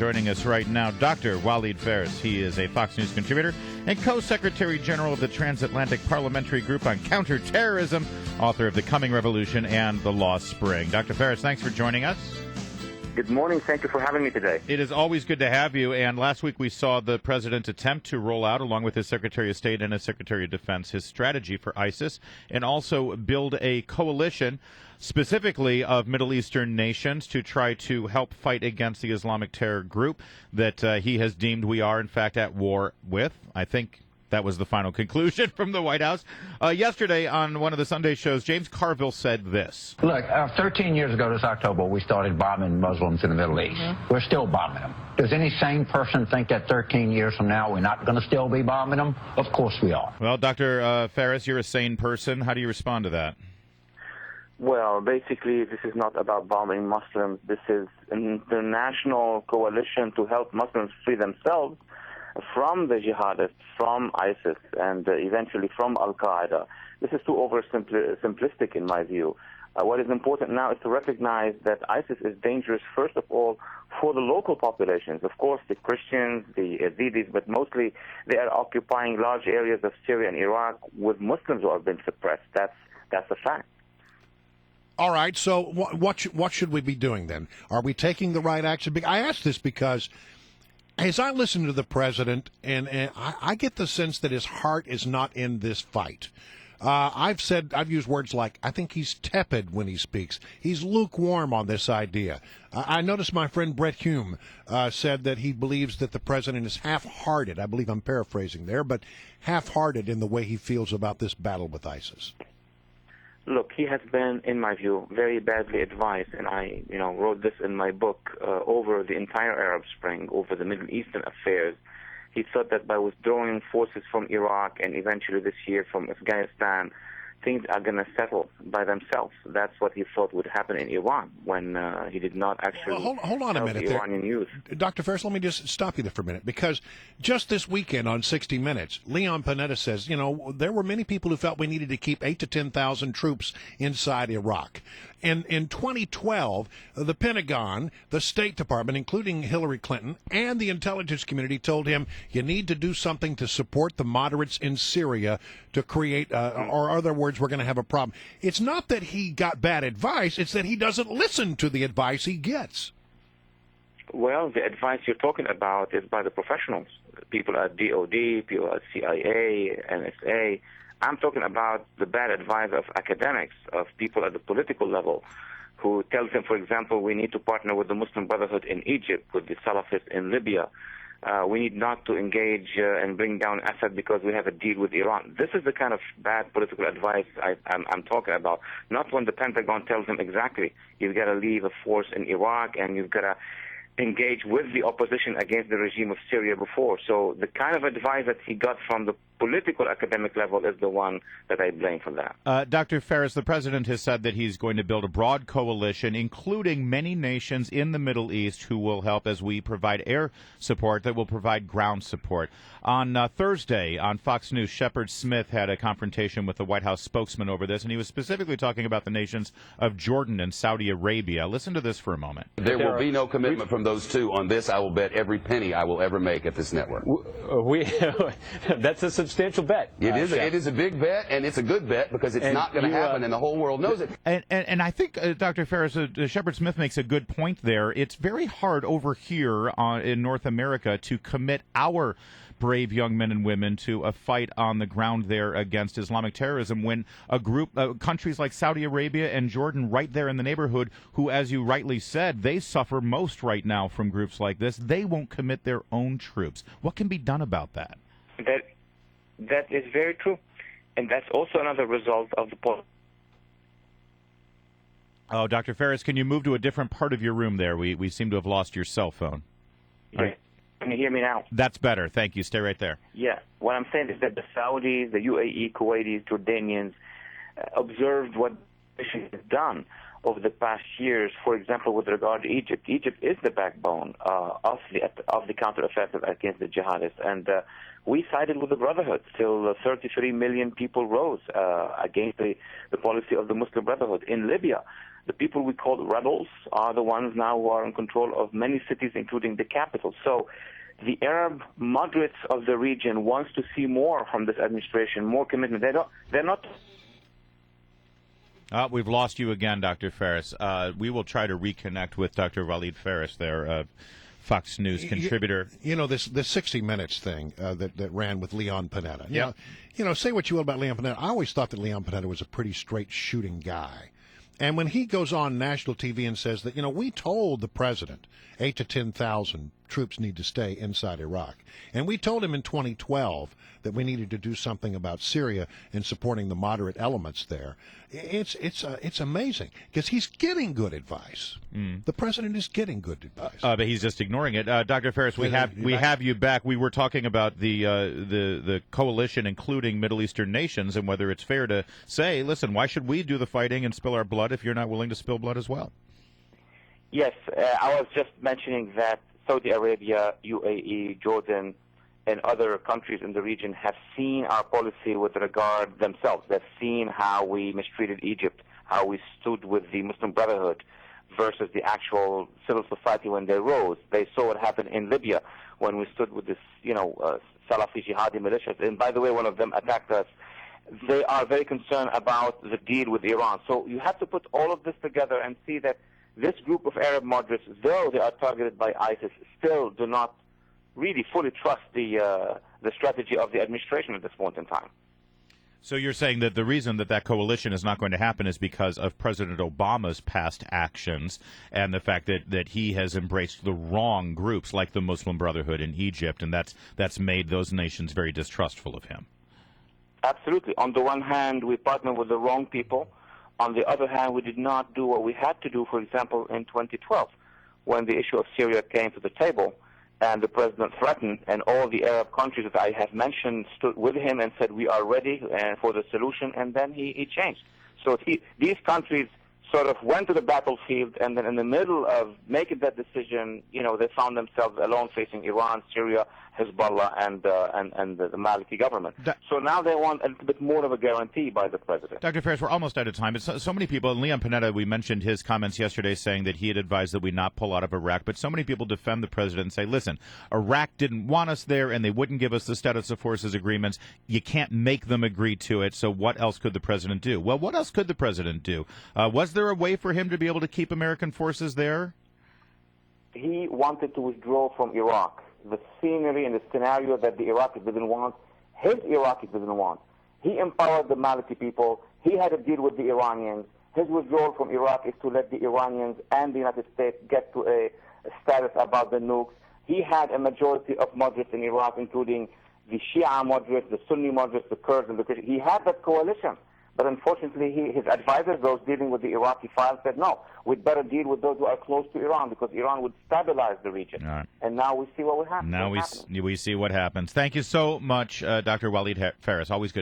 Joining us right now, Dr. Walid Phares. He is a Fox News contributor and co-secretary general of the Transatlantic Parliamentary Group on Counterterrorism, author of The Coming Revolution and The Lost Spring. Dr. Phares, thanks for joining us. Good morning. Thank you for having me today. It is always good to have you. And last week we saw the president attempt to roll out, along with his Secretary of State and his Secretary of Defense, his strategy for ISIS, and also build a coalition specifically of Middle Eastern nations to try to help fight against the Islamic terror group that he has deemed we are, in fact, at war with. I think that was the final conclusion from the White House. Yesterday on one of the Sunday shows, James Carville said this. Look, 13 years ago this October, we started bombing Muslims in the Middle East. We're still bombing them. Does any sane person think that 13 years from now we're not going to still be bombing them? Of course we are. Well, Dr. Phares, you're a sane person. How do you respond to that? Well, basically, this is not about bombing Muslims. This is an international coalition to help Muslims free themselves from the jihadists, from ISIS, and eventually from Al-Qaeda. This is too oversimplistic in my view. What is important now is to recognize that ISIS is dangerous, first of all, for the local populations. Of course, the Christians, the Yazidis, but mostly they are occupying large areas of Syria and Iraq with Muslims who have been suppressed. That's a fact. All right, so what should we be doing then? Are we taking the right action? I ask this because as I listen to the president, and I get the sense that his heart is not in this fight. I've used words like, I think he's tepid when he speaks. He's lukewarm on this idea. I noticed my friend Brett Hume said that he believes that the president is half-hearted. I believe I'm paraphrasing there, but half-hearted in the way he feels about this battle with ISIS. Look, he has been, in my view, very badly advised, and I, wrote this in my book over the entire Arab Spring, over the Middle Eastern affairs. He thought that by withdrawing forces from Iraq and eventually this year from Afghanistan, things are going to settle by themselves. That's what he thought would happen in Iran when he did not actually hold on a minute the Iranian youth. Dr. Phares, let me just stop you there for a minute, because just this weekend on 60 Minutes, Leon Panetta says, there were many people who felt we needed to keep 8,000 to 10,000 troops inside Iraq. And in 2012, the Pentagon, the State Department, including Hillary Clinton, and the intelligence community told him you need to do something to support the moderates in Syria to create, or other words, we're going to have a problem. It's not that he got bad advice, it's that he doesn't listen to the advice he gets. Well, the advice you're talking about is by the professionals, people at DOD, people at CIA, NSA. I'm talking about the bad advice of academics, of people at the political level, who tells them, for example, we need to partner with the Muslim Brotherhood in Egypt, with the Salafists in Libya. We need not to engage and bring down Assad because we have a deal with Iran. This is the kind of bad political advice I'm talking about. Not when the Pentagon tells them exactly, you've got to leave a force in Iraq and you've got to engage with the opposition against the regime of Syria before. So the kind of advice that he got from the political academic level is the one that I blame for that. Dr. Phares, the president has said that he's going to build a broad coalition, including many nations in the Middle East who will help as we provide air support, that will provide ground support. On Thursday on Fox News, Shepard Smith had a confrontation with the White House spokesman over this, and he was specifically talking about the nations of Jordan and Saudi Arabia. Listen to this for a moment. There will be no commitment from those two on this. I will bet every penny I will ever make at this network. That's a substantial bet. It is a big bet, and it's a good bet because it's not going to happen, and the whole world knows it. And I think, Dr. Phares, Shepard Smith makes a good point there. It's very hard over here in North America to commit our brave young men and women to a fight on the ground there against Islamic terrorism when a group, countries like Saudi Arabia and Jordan right there in the neighborhood, who, as you rightly said, they suffer most right now from groups like this, they won't commit their own troops. What can be done about that? That is very true. And that's also another result of the policy. Oh, Dr. Phares, can you move to a different part of your room there? We seem to have lost your cell phone. Yeah. Can you hear me now? That's better. Thank you. Stay right there. Yeah. What I'm saying is that the Saudis, the UAE, Kuwaitis, Jordanians observed what the nation has done over the past years. For example, with regard to Egypt, Egypt is the backbone of the counter-offensive against the jihadists, and we sided with the Brotherhood. Till 33 million people rose against the policy of the Muslim Brotherhood. In Libya, The people we call rebels are the ones now who are in control of many cities, including the capital. So the Arab moderates of the region wants to see more from this administration, more commitment. They're not. We've lost you again, Dr. Phares. We will try to reconnect with Dr. Walid Phares there, Fox News contributor. You know, this 60 Minutes thing that ran with Leon Panetta. Yeah. You know, say what you will about Leon Panetta. I always thought that Leon Panetta was a pretty straight shooting guy. And when he goes on national TV and says that, you know, we told the president 8 to 10,000 troops need to stay inside Iraq. And we told him in 2012 that we needed to do something about Syria and supporting the moderate elements there. It's amazing because he's getting good advice. The president is getting good advice, but he's just ignoring it. Dr. Phares, we have you back. We were talking about the coalition, including Middle Eastern nations, and whether it's fair to say, listen, why should we do the fighting and spill our blood if you're not willing to spill blood as well? Yes, I was just mentioning that Saudi Arabia, UAE, Jordan, and other countries in the region have seen our policy with regard themselves. They've seen how we mistreated Egypt, how we stood with the Muslim Brotherhood versus the actual civil society when they rose. They saw what happened in Libya when we stood with this, Salafi jihadi militias. And by the way, one of them attacked us. They are very concerned about the deal with Iran. So you have to put all of this together and see that this group of Arab moderates, though they are targeted by ISIS, still do not really fully trust the strategy of the administration at this point in time. So you're saying that the reason that coalition is not going to happen is because of President Obama's past actions and the fact that he has embraced the wrong groups like the Muslim Brotherhood in Egypt, and that's made those nations very distrustful of him. Absolutely. On the one hand, we partner with the wrong people. On the other hand, we did not do what we had to do, for example, in 2012, when the issue of Syria came to the table and the president threatened, and all the Arab countries that I have mentioned stood with him and said, we are ready for the solution, and then he changed. So these countries sort of went to the battlefield, and then in the middle of making that decision, they found themselves alone facing Iran, Syria, Hezbollah, and the Maliki government. So now they want a little bit more of a guarantee by the president. Dr. Phares, we're almost out of time. But so many people, and Leon Panetta, we mentioned his comments yesterday saying that he had advised that we not pull out of Iraq, but so many people defend the president and say, listen, Iraq didn't want us there, and they wouldn't give us the status of forces agreements. You can't make them agree to it, so what else could the president do? Well, what else could the president do? Was there a way for him to be able to keep American forces there? He wanted to withdraw from Iraq. The scenery and the scenario that the Iraqis didn't want, his Iraqis didn't want. He empowered the Maliki people. He had a deal with the Iranians. His withdrawal from Iraq is to let the Iranians and the United States get to a status about the nukes. He had a majority of moderates in Iraq, including the Shia moderates, the Sunni moderates, the Kurds, and the Christians. He had that coalition. But unfortunately, his advisors, those dealing with the Iraqi files, said, no, we'd better deal with those who are close to Iran because Iran would stabilize the region. All right. And now we see what will happen. Now we see what happens. Thank you so much, Dr. Walid Phares. Always good.